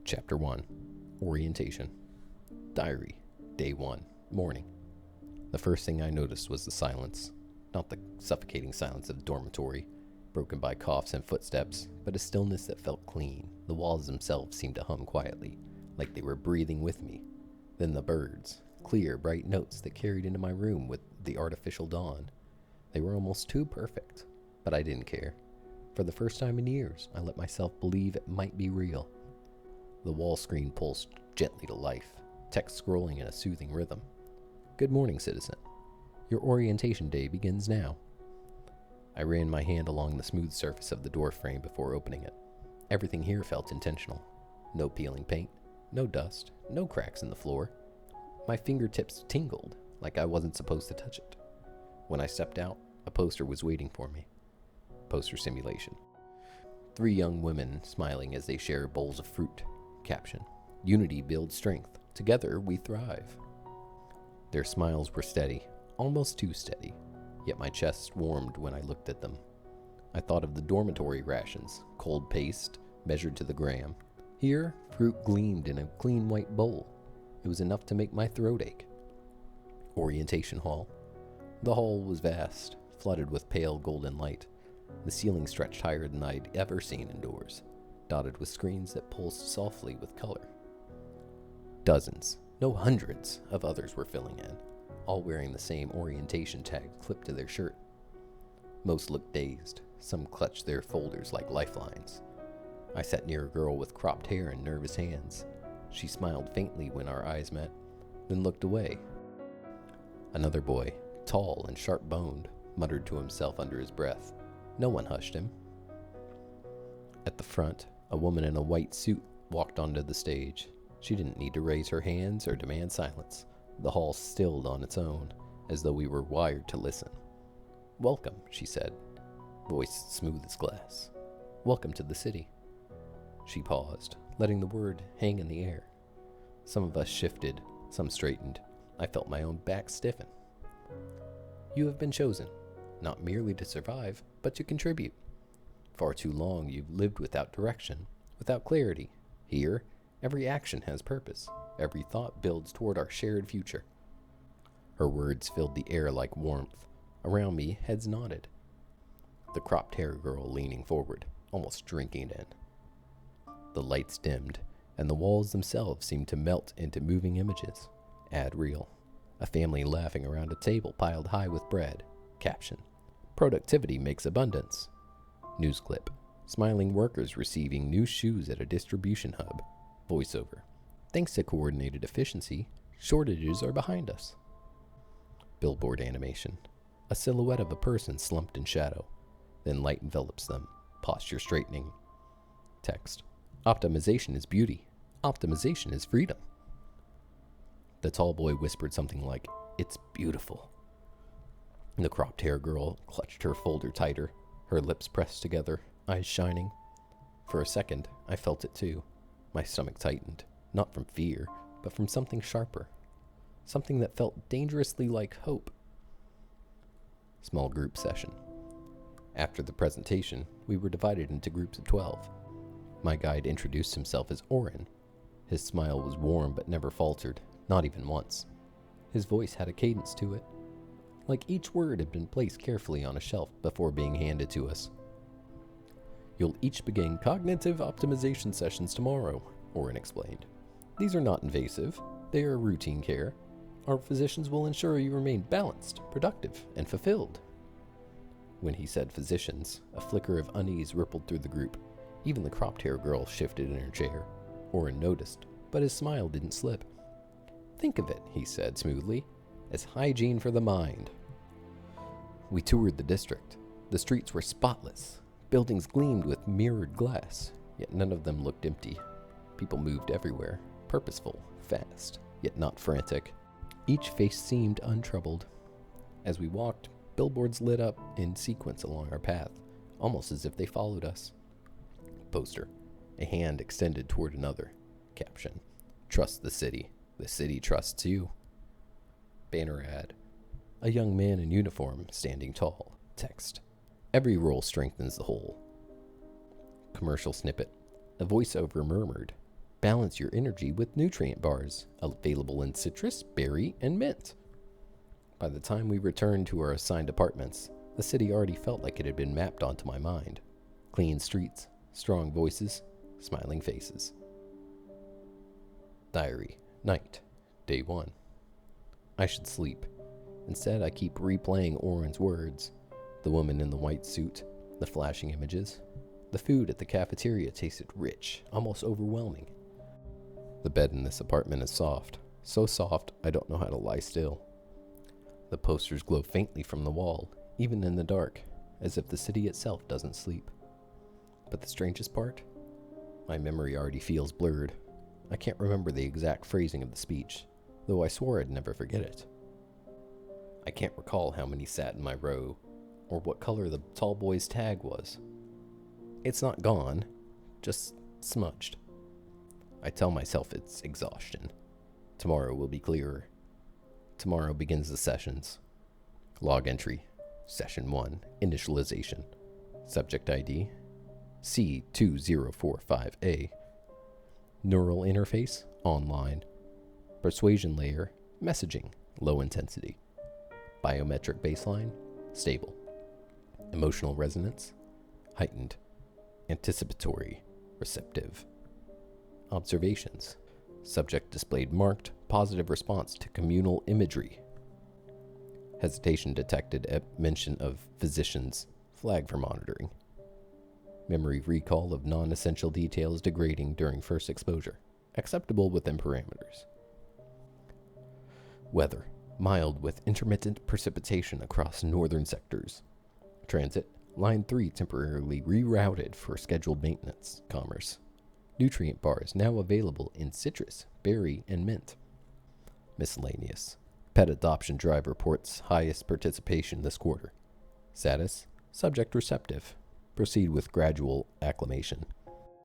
Chapter 1. Orientation. Diary. Day 1. Morning. The first thing I noticed was the silence. Not the suffocating silence of the dormitory, broken by coughs and footsteps, but a stillness that felt clean. The walls themselves seemed to hum quietly, like they were breathing with me. Then the birds, clear, bright notes that carried into my room with the artificial dawn. They were almost too perfect, but I didn't care. For the first time in years, I let myself believe it might be real. The wall screen pulsed gently to life, text scrolling in a soothing rhythm. Good morning, citizen. Your orientation day begins now. I ran my hand along the smooth surface of the door frame before opening it. Everything here felt intentional. No peeling paint, no dust, no cracks in the floor. My fingertips tingled like I wasn't supposed to touch it. When I stepped out, a poster was waiting for me. Poster simulation. 3 young women smiling as they share bowls of fruit. Caption. Unity builds strength. Together we thrive. Their smiles were steady, almost too steady, yet my chest warmed when I looked at them. I thought of the dormitory rations, cold paste, measured to the gram. Here, fruit gleamed in a clean white bowl. It was enough to make my throat ache. Orientation hall. The hall was vast, flooded with pale golden light. The ceiling stretched higher than I'd ever seen indoors, dotted with screens that pulsed softly with color. Dozens, no hundreds, of others were filling in, all wearing the same orientation tag clipped to their shirt. Most looked dazed, some clutched their folders like lifelines. I sat near a girl with cropped hair and nervous hands. She smiled faintly when our eyes met, then looked away. Another boy, tall and sharp-boned, muttered to himself under his breath. No one hushed him. At the front, a woman in a white suit walked onto the stage. She didn't need to raise her hands or demand silence. The hall stilled on its own, as though we were wired to listen. Welcome, she said, voice smooth as glass. Welcome to the city. She paused, letting the word hang in the air. Some of us shifted, some straightened. I felt my own back stiffen. You have been chosen, not merely to survive, but to contribute. Far too long you've lived without direction, without clarity. Here, every action has purpose. Every thought builds toward our shared future. Her words filled the air like warmth. Around me, heads nodded. The cropped hair girl leaning forward, almost drinking it in. The lights dimmed, and the walls themselves seemed to melt into moving images. Add reel. A family laughing around a table piled high with bread. Caption. Productivity makes abundance. News clip. Smiling workers receiving new shoes at a distribution hub. Voiceover. Thanks to coordinated efficiency, shortages are behind us. Billboard animation. A silhouette of a person slumped in shadow. Then light envelops them. Posture straightening. Text. Optimization is beauty. Optimization is freedom. The tall boy whispered something like, It's beautiful. The cropped hair girl clutched her folder tighter, her lips pressed together, eyes shining. For a second, I felt it too. My stomach tightened, not from fear, but from something sharper. Something that felt dangerously like hope. Small group session. After the presentation, we were divided into groups of 12. My guide introduced himself as Oren. His smile was warm but never faltered, not even once. His voice had a cadence to it, like each word had been placed carefully on a shelf before being handed to us. You'll each begin cognitive optimization sessions tomorrow, Oren explained. These are not invasive. They are routine care. Our physicians will ensure you remain balanced, productive, and fulfilled. When he said physicians, a flicker of unease rippled through the group. Even the cropped hair girl shifted in her chair. Oren noticed, but his smile didn't slip. Think of it, he said smoothly, as hygiene for the mind. We toured the district. The streets were spotless. Buildings gleamed with mirrored glass, yet none of them looked empty. People moved everywhere, purposeful, fast, yet not frantic. Each face seemed untroubled. As we walked, billboards lit up in sequence along our path, almost as if they followed us. Poster. A hand extended toward another. Caption. Trust the city. The city trusts you. Banner ad. A young man in uniform standing tall. Text. Every role strengthens the whole. Commercial snippet. A voiceover murmured. Balance your energy with nutrient bars, available in citrus, berry, and mint. By the time we returned to our assigned apartments, the city already felt like it had been mapped onto my mind. Clean streets, strong voices, smiling faces. Diary, night, day 1. I should sleep. Instead, I keep replaying Oren's words. The woman in the white suit, the flashing images. The food at the cafeteria tasted rich, almost overwhelming. The bed in this apartment is soft. So soft, I don't know how to lie still. The posters glow faintly from the wall, even in the dark, as if the city itself doesn't sleep. But the strangest part? My memory already feels blurred. I can't remember the exact phrasing of the speech, though I swore I'd never forget it. I can't recall how many sat in my row, or what color the tall boy's tag was. It's not gone, just smudged. I tell myself it's exhaustion. Tomorrow will be clearer. Tomorrow begins the sessions. Log entry, Session 1, Initialization. Subject ID, C2045A. Neural interface, online. Persuasion layer, messaging, low intensity. Biometric baseline, stable. Emotional resonance, heightened. Anticipatory, receptive. Observations. Subject displayed marked positive response to communal imagery. Hesitation detected at mention of physicians. Flag for monitoring. Memory recall of non-essential details degrading during first exposure. Acceptable within parameters. Weather. Mild with intermittent precipitation across northern sectors. Transit. Line 3 temporarily rerouted for scheduled maintenance. Commerce. Nutrient bars now available in citrus, berry, and mint. Miscellaneous. Pet adoption drive reports highest participation this quarter. Status, subject receptive. Proceed with gradual acclimation.